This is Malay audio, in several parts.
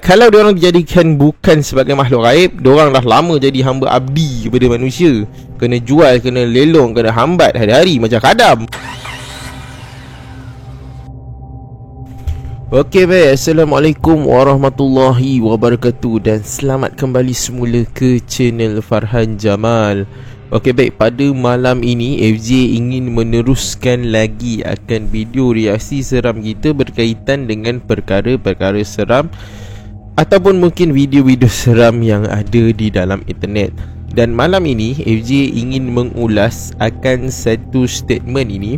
Kalau diorang dijadikan bukan sebagai makhluk gaib, diorang dah lama jadi hamba abdi kepada manusia. Kena jual, kena lelong, kena hambat hari-hari macam kadam. Okey baik, Assalamualaikum warahmatullahi wabarakatuh. Dan selamat kembali semula ke channel Farhan Jamal. Okey baik, pada malam ini FJ ingin meneruskan lagi akan video reaksi seram kita berkaitan dengan perkara-perkara seram ataupun mungkin video-video seram yang ada di dalam internet. Dan malam ini FJ ingin mengulas akan satu statement ini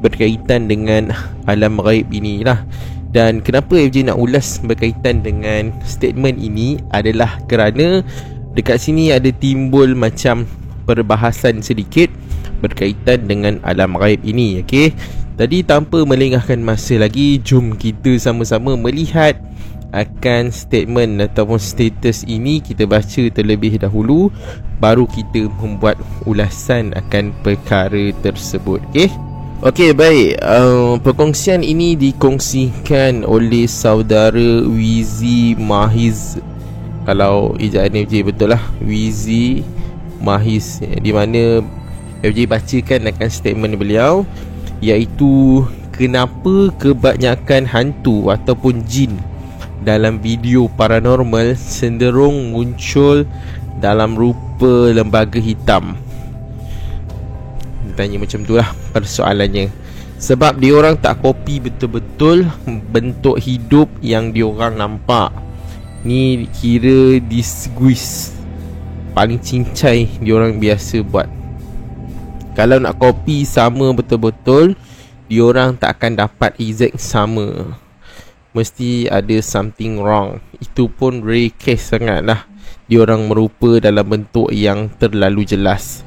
berkaitan dengan alam ghaib inilah. Dan kenapa FJ nak ulas berkaitan dengan statement ini adalah kerana dekat sini ada timbul macam perbahasan sedikit berkaitan dengan alam ghaib ini. Okey, tadi tanpa melengahkan masa lagi, jom kita sama-sama melihat akan statement ataupun status ini. Kita baca terlebih dahulu, baru kita membuat ulasan akan perkara tersebut. Okey baik, perkongsian ini dikongsikan oleh saudara Wizi Mahiz. Kalau ejaan FJ betul lah, Wizi Mahiz, di mana FJ bacakan akan statement beliau, iaitu kenapa kebanyakan hantu ataupun jin dalam video paranormal cenderung muncul dalam rupa lembaga hitam. Tanya macam tu lah persoalannya. Sebab diorang tak copy betul-betul bentuk hidup yang diorang nampak. Ni kira disguise paling cincai diorang biasa buat. Kalau nak copy sama betul-betul, diorang tak akan dapat exact sama. Mesti ada something wrong. Itu pun rare case sangat lah, diorang merupa dalam bentuk yang terlalu jelas.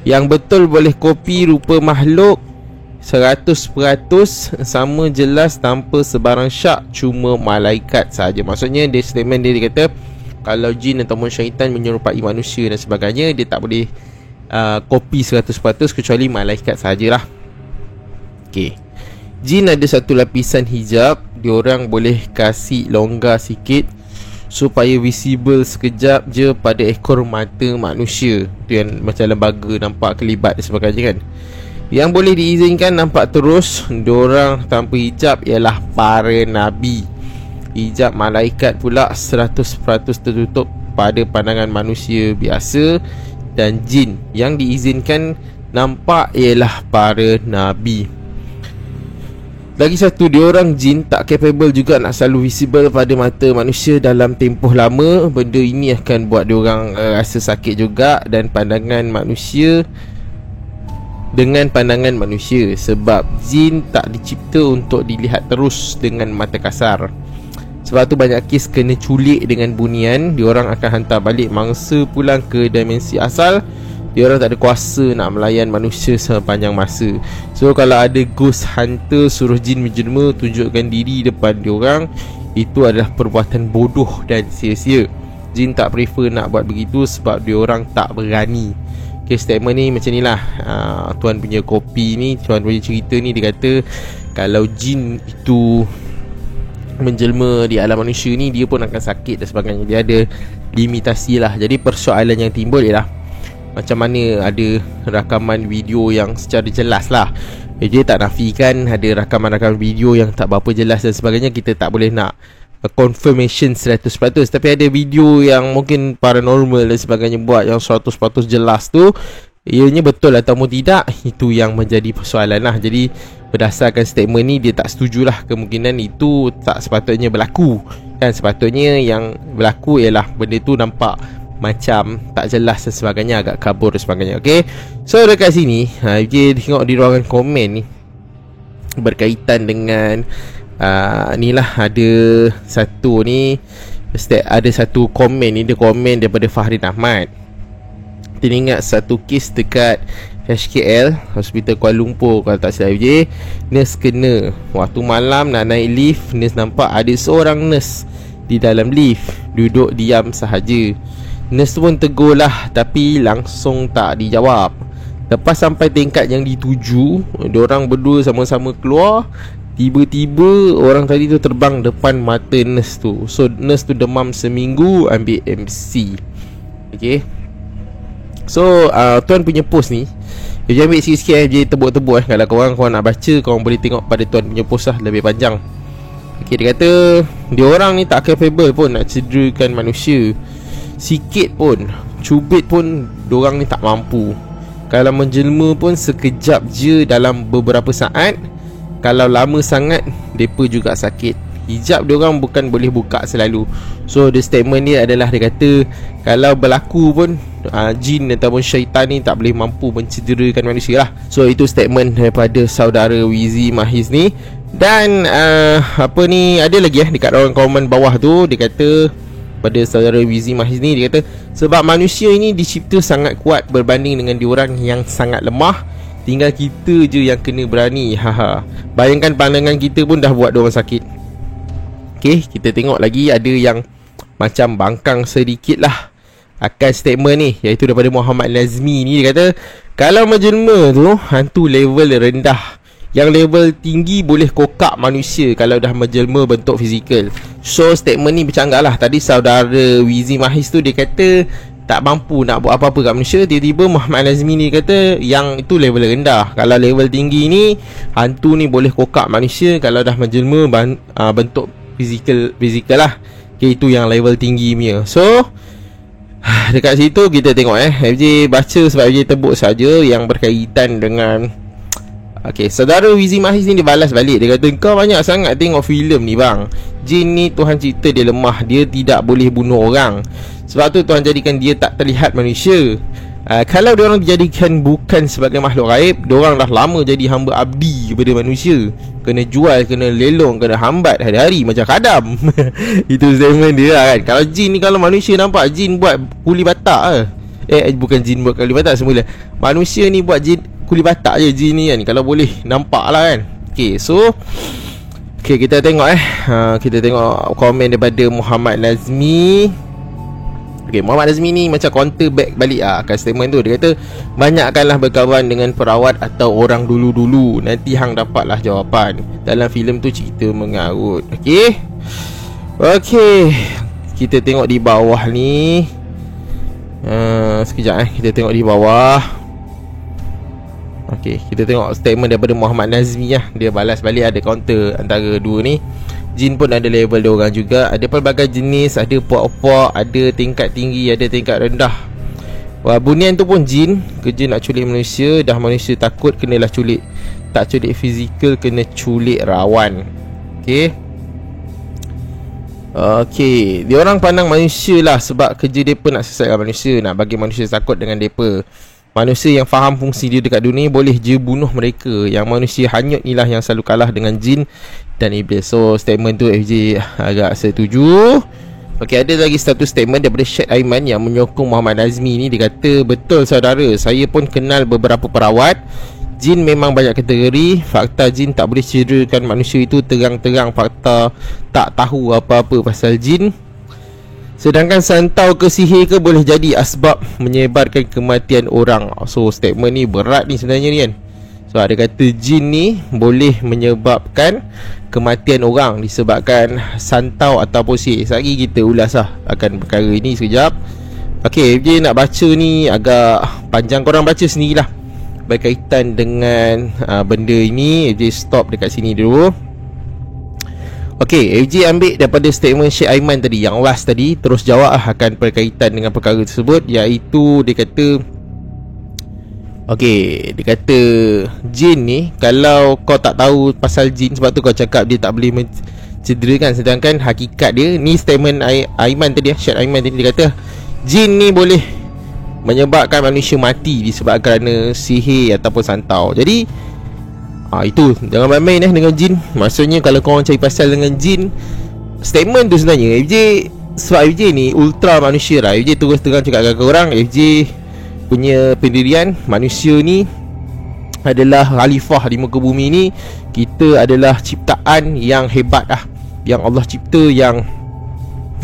Yang betul boleh copy rupa makhluk 100% sama jelas tanpa sebarang syak, cuma malaikat saja. Maksudnya dia statement dia kata kalau jin ataupun syaitan menyerupai manusia dan sebagainya, dia tak boleh copy 100% kecuali malaikat sajalah. Okey, jin ada satu lapisan hijab, diorang boleh kasih longgar sikit supaya visible sekejap je pada ekor mata manusia. Tu yang macam lembaga nampak kelibat dan sebagainya kan. Yang boleh diizinkan nampak terus diorang tanpa hijab ialah para nabi. Hijab malaikat pula 100% tertutup pada pandangan manusia biasa. Dan jin yang diizinkan nampak ialah para nabi. Lagi satu, diorang jin tak capable juga nak selalu visible pada mata manusia dalam tempoh lama. Benda ini akan buat diorang rasa sakit juga dan pandangan manusia dengan pandangan manusia. Sebab jin tak dicipta untuk dilihat terus dengan mata kasar. Sebab tu banyak kes kena culik dengan bunian. Diorang akan hantar balik mangsa pulang ke dimensi asal. Diorang tak ada kuasa nak melayan manusia sepanjang masa. So kalau ada ghost hunter suruh jin menjelma tunjukkan diri depan diorang, itu adalah perbuatan bodoh dan sia-sia. Jin tak prefer nak buat begitu sebab diorang tak berani. Okay, statement ni macam ni lah. Tuan punya kopi ni, tuan punya cerita ni, dia kata kalau jin itu menjelma di alam manusia ni, dia pun akan sakit dan sebagainya. Dia ada limitasi lah. Jadi persoalan yang timbul ialah macam mana ada rakaman video yang secara jelas lah. Dia tak nafikan ada rakaman-rakaman video yang tak berapa jelas dan sebagainya. Kita tak boleh nak confirmation 100%. Tapi ada video yang mungkin paranormal dan sebagainya buat yang 100% jelas tu, ianya betul ataupun tidak, itu yang menjadi persoalan lah. Jadi berdasarkan statement ni, dia tak setujulah kemungkinan itu tak sepatutnya berlaku. Kan sepatutnya yang berlaku ialah benda tu nampak macam tak jelas dan sebagainya, agak kabur dan sebagainya. Okay, so dekat sini dia tengok di ruangan komen ni berkaitan dengan ni lah, ada satu ni, ada satu komen ni, dia komen daripada Fahrin Ahmad. Dia ingat satu kes dekat HKL, Hospital Kuala Lumpur kalau tak silap FJ. Nurse kena waktu malam nak naik lift. Nurse nampak ada seorang nurse di dalam lift duduk diam sahaja. Nurse pun tegur lah, tapi langsung tak dijawab. Lepas sampai tingkat yang dituju, diorang berdua sama-sama keluar. tiba-tiba orang tadi tu terbang depan mata nurse tu. So nurse tu demam seminggu, ambil MC. Okay. So tuan punya post ni FJ ambil sikit-sikit, FJ tebuk-tebuk kalau korang nak baca, korang boleh tengok pada tuan punya post lah, lebih panjang. Okay, dia kata dia orang ni tak capable pun nak cederakan manusia. Sikit pun, cubit pun diorang ni tak mampu. Kalau menjelma pun sekejap je dalam beberapa saat. Kalau lama sangat, mereka juga sakit. Hijab diorang bukan boleh buka selalu. So the statement ni adalah, dia kata kalau berlaku pun jin ataupun syaitan ni tak boleh mampu mencederakan manusia lah. So itu statement daripada saudara Wizi Mahiz ni. Dan apa ni, ada lagi dekat orang komen bawah tu, dia kata pada saudara Wizi Mahiz ni, dia kata sebab manusia ini dicipta sangat kuat berbanding dengan diorang yang sangat lemah. Tinggal kita je yang kena berani. Bayangkan pandangan kita pun dah buat diorang sakit. Okay, kita tengok lagi ada yang macam bangkang sedikit lah akan statement ni, iaitu daripada Muhammad Nazmi ni. Dia kata kalau menjelma tu hantu level rendah, yang level tinggi boleh kokak manusia kalau dah menjelma bentuk fizikal. So statement ni bercanggah lah. Tadi saudara Wizi Mahiz tu dia kata tak mampu nak buat apa-apa kat manusia. Tiba-tiba Muhammad Nazmi ni kata yang itu level rendah. Kalau level tinggi ni, hantu ni boleh kokak manusia kalau dah menjelma bentuk fizikal lah. Okay, itu yang level tinggi punya. So dekat situ kita tengok FJ baca sebab FJ tebuk saja yang berkaitan dengan saudara Wizi Mahiz ni dia balas balik. Dia kata kau banyak sangat tengok filem ni bang. Jin ni Tuhan cipta dia lemah, dia tidak boleh bunuh orang. Sebab tu Tuhan jadikan dia tak terlihat manusia. Kalau diorang dijadikan bukan sebagai makhluk gaib, diorang dah lama jadi hamba abdi kepada manusia. Kena jual, kena lelong, kena hambat hari-hari macam kadam. Itu statement dia lah kan. Kalau jin ni, kalau manusia nampak jin buat kuli batak bukan jin buat kuli batak semula. Manusia ni buat jin kuli batak je jin ni kan. Kalau boleh nampak lah kan. Okay, so kita tengok kita tengok komen daripada Muhammad Nazmi. Muhammad Nazmi ni macam counter back balik akan statement tu. Dia kata banyakkanlah berkawan dengan perawat atau orang dulu-dulu, nanti hang dapatlah jawapan. Dalam filem tu cerita mengarut. Kita tengok di bawah ni. Sekejap kita tengok di bawah. Kita tengok statement daripada Muhammad Nazmi lah. Dia balas balik, ada counter antara dua ni. Jin pun ada level dia orang juga. Ada pelbagai jenis, ada puak-puak, ada tingkat tinggi, ada tingkat rendah. Bunian tu pun jin, kerja nak culik manusia. Dah manusia takut, kenalah culik. Tak culik fizikal, kena culik rawan. Dia orang pandang manusia lah, sebab kerja mereka nak sesatkan manusia, nak bagi manusia takut dengan mereka. Manusia yang faham fungsi dia dekat dunia boleh je bunuh mereka. Yang manusia hanyut inilah yang selalu kalah dengan jin dan iblis. So statement tu FJ agak setuju. Ada lagi satu statement daripada Syed Aiman yang menyokong Muhammad Nazmi ni. Dia kata betul saudara, saya pun kenal beberapa perawat. Jin memang banyak kategori. Fakta jin tak boleh cederakan manusia itu terang-terang fakta. Tak tahu apa-apa pasal jin. Sedangkan santau ke sihir ke boleh jadi asbab menyebarkan kematian orang. So statement ni berat ni sebenarnya ni kan. So ada kata jin ni boleh menyebabkan kematian orang disebabkan santau ataupun sihir. Sekejap kita ulas lah akan perkara ini sekejap. FJ nak baca ni agak panjang, korang baca sendirilah berkaitan dengan benda ini. FJ stop dekat sini dulu. FJ ambil daripada statement Syed Aiman tadi, yang last tadi, terus jawab akan berkaitan dengan perkara tersebut. Iaitu dia kata dia kata jin ni, kalau kau tak tahu pasal jin, sebab tu kau cakap dia tak boleh mencederakan. Sedangkan hakikat dia, ni statement Aiman tadi, Syed Aiman tadi, dia kata jin ni boleh menyebabkan manusia mati disebabkan kerana sihir ataupun santau. Jadi itu jangan main-main dengan jin. Maksudnya kalau korang cari pasal dengan jin, statement tu sebenarnya FJ, sebab FJ ni ultra manusia lah. FJ terus terang cakap dengan korang, FJ punya pendirian, manusia ni adalah khalifah di muka bumi ni. Kita adalah ciptaan yang hebat lah, yang Allah cipta, yang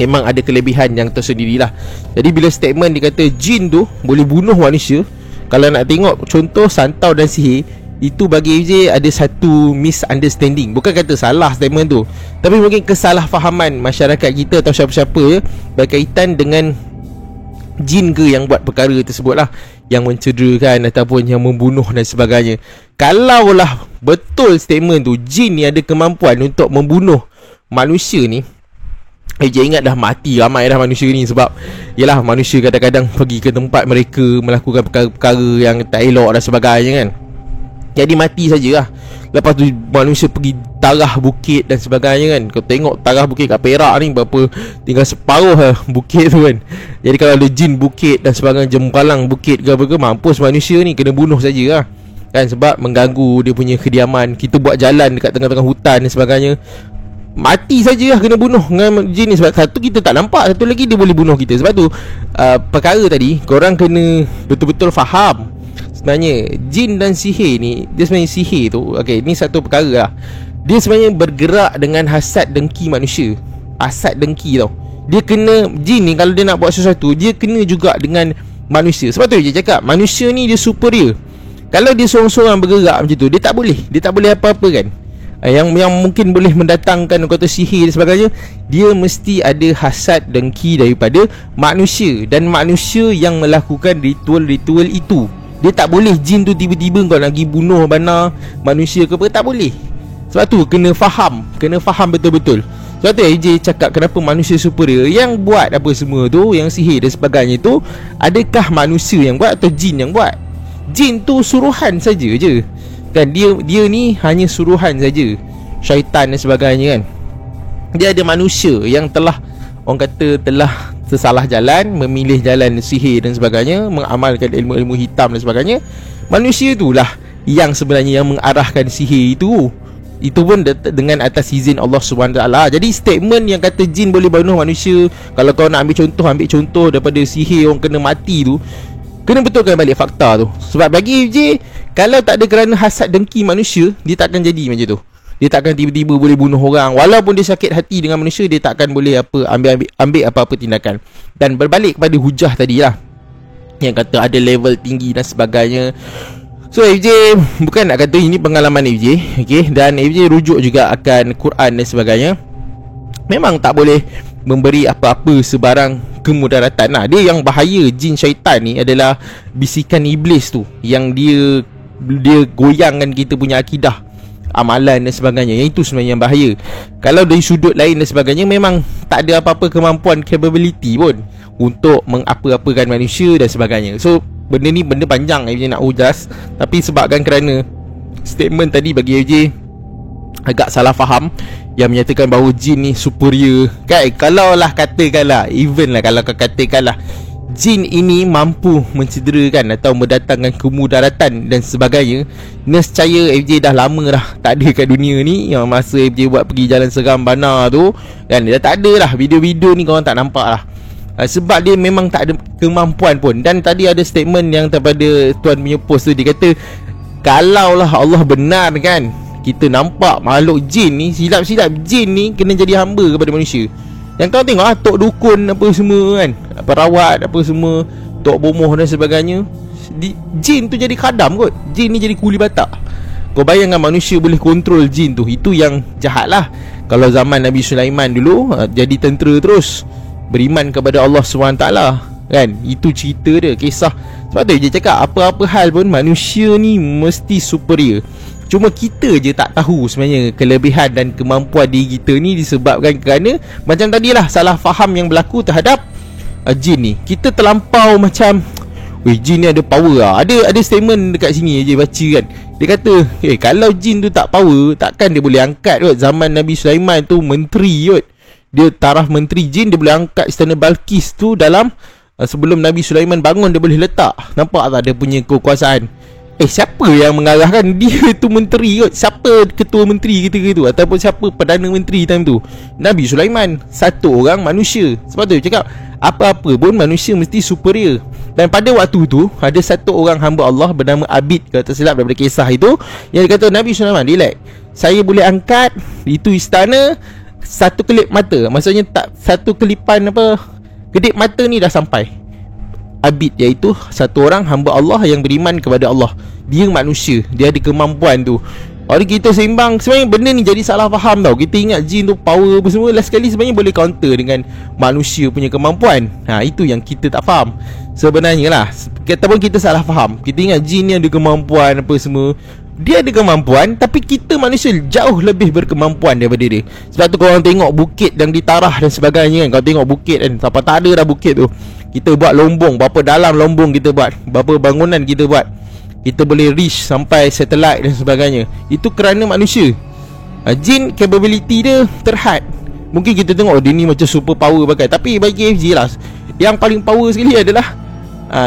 memang ada kelebihan yang tersendirilah. Jadi bila statement dia kata jin tu boleh bunuh manusia, kalau nak tengok contoh santau dan sihir, Itu bagi FJ ada satu misunderstanding. Bukan kata salah statement tu, tapi mungkin kesalahfahaman masyarakat kita atau siapa-siapa berkaitan dengan jin ke yang buat perkara tersebut lah, yang mencederakan ataupun yang membunuh dan sebagainya. Kalaulah betul statement tu, jin ni ada kemampuan untuk membunuh manusia ni, ingat dah mati ramai dah manusia ni. Sebab yelah, manusia kadang-kadang pergi ke tempat mereka melakukan perkara-perkara yang tak elok dan sebagainya kan. Jadi mati sajalah. Lepas tu manusia pergi tarah bukit dan sebagainya kan. Kau tengok tarah bukit kat Perak ni berapa, tinggal separuh lah bukit tu kan. Jadi kalau ada jin bukit dan sebagainya, jembalang bukit ke apa ke, mampus manusia ni, kena bunuh sajalah kan. Sebab mengganggu dia punya kediaman. Kita buat jalan dekat tengah-tengah hutan dan sebagainya, mati sajalah, kena bunuh dengan jin ni. Sebab satu kita tak nampak, satu lagi dia boleh bunuh kita. Sebab tu perkara tadi korang kena betul-betul faham. Sebenarnya jin dan sihir ni, dia sebenarnya sihir tu, okay, ni satu perkara lah. Dia sebenarnya bergerak dengan hasad dengki manusia. Hasad dengki tau. Dia kena, jin ni kalau dia nak buat sesuatu, dia kena juga dengan manusia. Sebab tu dia cakap manusia ni dia superior. Kalau dia seorang-seorang bergerak macam tu, dia tak boleh apa-apa kan. Yang mungkin boleh mendatangkan kata sihir dan sebagainya, dia mesti ada hasad dengki daripada manusia. Dan manusia yang melakukan ritual-ritual itu. Dia tak boleh jin tu tiba-tiba kau nak pergi bunuh bana manusia ke apa, tak boleh. Sebab tu kena faham betul-betul. Sebab tu AJ cakap kenapa manusia superior. Yang buat apa semua tu, yang sihir dan sebagainya tu, adakah manusia yang buat atau jin yang buat? Jin tu suruhan saja je kan. Dia ni hanya suruhan saja, syaitan dan sebagainya kan. Dia ada manusia yang telah, orang kata telah tersalah jalan, memilih jalan sihir dan sebagainya, mengamalkan ilmu-ilmu hitam dan sebagainya. Manusia itulah yang sebenarnya yang mengarahkan sihir itu. Itu pun dengan atas izin Allah SWT. Jadi statement yang kata jin boleh bunuh manusia, kalau kau nak ambil contoh daripada sihir orang kena mati tu, kena betulkan balik fakta tu. Sebab bagi FJ, kalau tak ada kerana hasad dengki manusia, dia takkan jadi macam tu. Dia takkan tiba-tiba boleh bunuh orang. Walaupun dia sakit hati dengan manusia, dia takkan boleh ambil apa-apa tindakan. Dan berbalik kepada hujah tadi lah, yang kata ada level tinggi dan sebagainya. So FJ bukan nak kata ini pengalaman FJ, okay? Dan FJ rujuk juga akan Quran dan sebagainya. Memang tak boleh memberi apa-apa sebarang kemudaratan lah. Dia yang bahaya jin syaitan ni adalah bisikan iblis tu, yang dia goyangkan kita punya akidah, amalan dan sebagainya. Yang itu sebenarnya yang bahaya. Kalau dari sudut lain dan sebagainya, memang tak ada apa-apa kemampuan, capability pun untuk mengapa-apakan manusia dan sebagainya. So benda ni benda panjang FJ nak ujas. Tapi sebabkan kerana statement tadi bagi FJ agak salah faham, yang menyatakan bahawa jin ni superior kan. Kalau lah katakanlah, even lah kalau katakanlah jin ini mampu mencederakan atau mendatangkan kemudaratan dan sebagainya, nescaya FJ dah lama dah tak ada kat dunia ni. Yang masa FJ buat pergi jalan seram bana tu kan, dah tak ada lah. Video-video ni korang tak nampak lah. Sebab dia memang tak ada kemampuan pun. Dan tadi ada statement yang daripada tuan punya post tu, dia kata kalaulah Allah benar kan, kita nampak makhluk jin ni, silap-silap jin ni kena jadi hamba kepada manusia. Yang kau tengok tok dukun apa semua kan, perawat apa semua, tok bomoh dan sebagainya, jin tu jadi khadam kot. Jin ni jadi kuli batak. Kau bayangkan manusia boleh kontrol jin tu. Itu yang jahat lah. Kalau zaman Nabi Sulaiman dulu, jadi tentera terus, beriman kepada Allah SWT kan. Itu cerita dia, kisah. Sebab tu dia cakap apa-apa hal pun manusia ni mesti superior. Cuma kita je tak tahu sebenarnya kelebihan dan kemampuan diri kita ni, disebabkan kerana macam tadilah salah faham yang berlaku terhadap jin ni. Kita terlampau macam, weh, jin ni ada power lah. Ada statement dekat sini je baca kan. Dia kata kalau jin tu tak power, takkan dia boleh angkat kot. Zaman Nabi Sulaiman tu menteri kot, dia taraf menteri jin, dia boleh angkat istana Balqis tu dalam sebelum Nabi Sulaiman bangun, dia boleh letak. Nampak tak dia punya kekuasaan? Siapa yang mengarahkan dia tu menteri kot? Siapa ketua menteri ketika tu, ataupun siapa perdana menteri time tu? Nabi Sulaiman, satu orang manusia. Sebab tu cakap apa-apa pun manusia mesti superior. Dan pada waktu tu ada satu orang hamba Allah bernama Abid, kalau tak silap daripada kisah itu, yang dia kata Nabi Sulaiman, relax, saya boleh angkat itu istana satu kelip mata. Maksudnya tak satu kelipan apa, kedip mata ni dah sampai. abid, iaitu satu orang hamba Allah yang beriman kepada Allah. Dia manusia, dia ada kemampuan tu. Orang kita seimbang, sebenarnya benda ni jadi salah faham tau. Kita ingat jin tu power apa semua, last sekali sebenarnya boleh counter dengan manusia punya kemampuan. Itu yang kita tak faham sebenarnya lah. Ataupun kita salah faham. Kita ingat jin ni ada kemampuan apa semua. Dia ada kemampuan, tapi kita manusia jauh lebih berkemampuan daripada dia. Sebab tu korang tengok bukit yang ditarah dan sebagainya kan. Kau tengok bukit kan, siapa tak ada dah bukit tu. Kita buat lombong, berapa dalam lombong kita buat, berapa bangunan kita buat. Kita boleh reach sampai satellite dan sebagainya. Itu kerana manusia. Jin capability dia terhad. Mungkin kita tengok dia ni macam super power bagai, tapi bagi FJ lah, yang paling power sekali adalah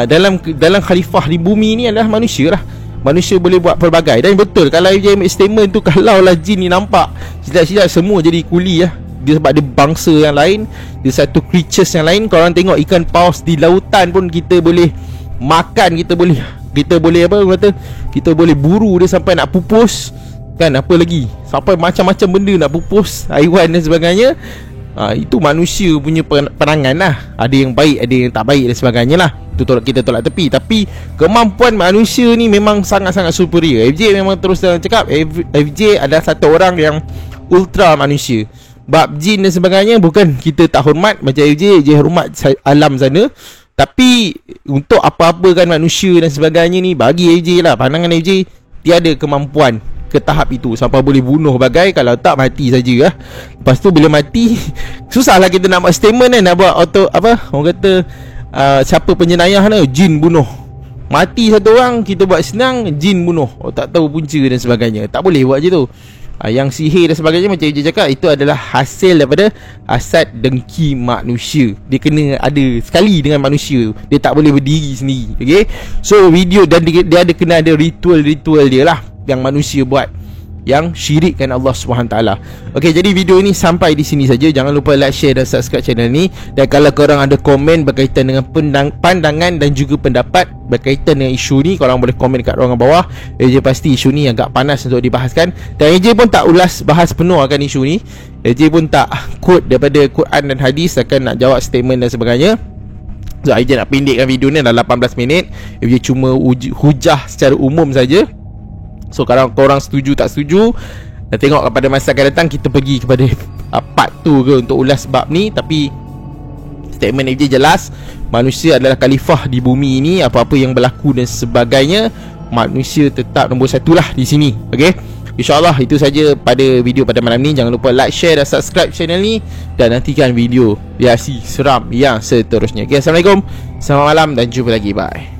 dalam khalifah di bumi ni adalah manusia lah. Manusia boleh buat pelbagai. Dan betul, kalau FJ ambil statement tu, kalau lah jin ni nampak, silap-silap semua jadi kuli lah. Dia sebab dia bangsa yang lain, dia satu creatures yang lain. Korang tengok ikan paus di lautan pun kita boleh makan, kita boleh apa kata, kita boleh buru dia sampai nak pupus kan, apa lagi, sampai macam-macam benda nak pupus haiwan dan sebagainya. Itu manusia punya perangan lah. Ada yang baik, ada yang tak baik dan sebagainya lah. Itu kita tolak tepi. Tapi kemampuan manusia ni memang sangat-sangat superior. FJ memang terus cakap, FJ adalah satu orang yang ultra manusia. Bab jin dan sebagainya, bukan kita tak hormat macam FJ hormat alam sana. Tapi untuk apa-apa kan manusia dan sebagainya ni, bagi FJ lah, pandangan FJ, tiada kemampuan ke tahap itu sampai boleh bunuh bagai. Kalau tak, mati saja lah. Lepas tu bila mati, susahlah kita nak buat statement kan, nak buat auto apa, orang kata siapa penjenayah ni, jin bunuh. Mati satu orang, kita buat senang, jin bunuh, tak tahu punca dan sebagainya. Tak boleh buat je tu. Yang sihir dan sebagainya, macam je cakap, itu adalah hasil daripada hasad dengki manusia. Dia kena ada sekali dengan manusia, dia tak boleh berdiri sendiri. Okay, so video, dan dia ada kena ada ritual dia lah yang manusia buat, yang syirikkan Allah SWT. Okay, jadi video ni sampai di sini saja. Jangan lupa like, share dan subscribe channel ni. Dan kalau korang ada komen berkaitan dengan pandangan dan juga pendapat berkaitan dengan isu ni, korang boleh komen kat ruangan bawah. AJ pasti isu ni agak panas untuk dibahaskan. Dan AJ pun tak ulas bahas penuh akan isu ni. AJ pun tak quote daripada Quran dan hadis, akan nak jawab statement dan sebagainya. So AJ nak pendekkan video ni dalam 18 minit. AJ cuma hujah secara umum saja. So kalau korang setuju tak setuju, dan tengok pada masa akan datang kita pergi kepada part tu ke untuk ulas bab ni. Tapi statement FJ jelas, manusia adalah khalifah di bumi ini. Apa-apa yang berlaku dan sebagainya, manusia tetap nombor satu lah di sini. Okay, InsyaAllah itu saja pada video pada malam ni. Jangan lupa like, share dan subscribe channel ni. Dan nantikan video reaksi seram yang seterusnya. Okay, Assalamualaikum, selamat malam dan jumpa lagi. Bye.